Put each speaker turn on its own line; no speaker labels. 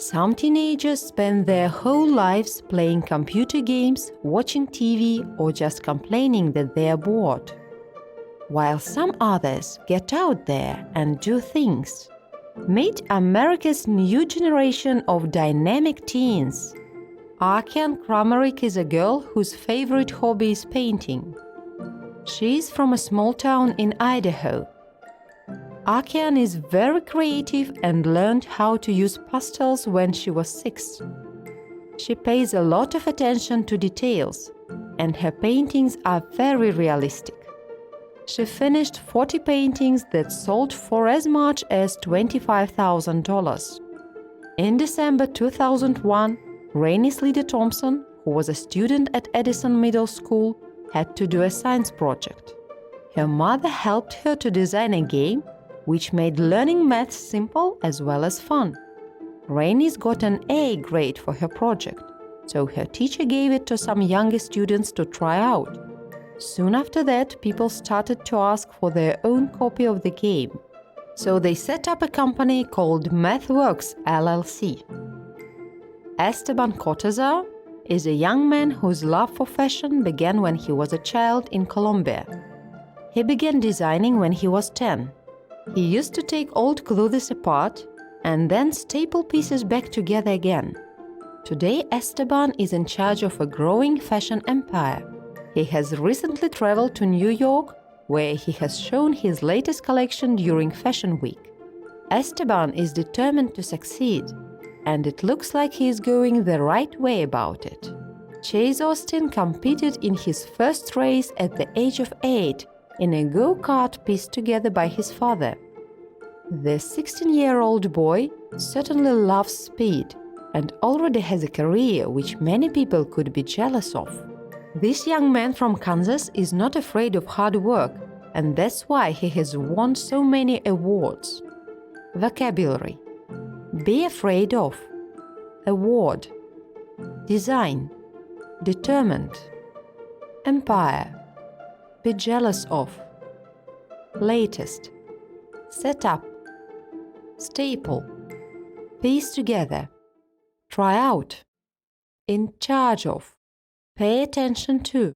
Some teenagers spend their whole lives playing computer games, watching TV, or just complaining that they are bored. While some others get out there and do things. Meet America's new generation of dynamic teens. Arkian Kramarik is a girl whose favorite hobby is painting. She is from a small town in Idaho. Arkian is very creative and learned how to use pastels when she was 6. She pays a lot of attention to details, and her paintings are very realistic. She finished 40 paintings that sold for as much as $25,000. In December 2001, Rainey Slida Thompson, who was a student at Edison Middle School, had to do a science project. Her mother helped her to design a game which made learning math simple as well as fun. Rainey's got an A grade for her project, so her teacher gave it to some younger students to try out. Soon after that, people started to ask for their own copy of the game, so they set up a company called MathWorks LLC. Esteban Cortazar is a young man whose love for fashion began when he was a child in Colombia. He began designing when he was 10. He used to take old clothes apart and then staple pieces back together again. Today, Esteban is in charge of a growing fashion empire. He has recently traveled to New York, where he has shown his latest collection during Fashion Week. Esteban is determined to succeed, and it looks like he is going the right way about it. Chase Austin competed in his first race at the age of 8 in a go-kart pieced together by his father. The 16-year-old boy certainly loves speed and already has a career which many people could be jealous of. This young man from Kansas is not afraid of hard work, and that's why he has won so many awards. Vocabulary: be afraid of, award, design, determined, empire, be jealous of, latest, set up, staple, piece together, try out, in charge of, pay attention to.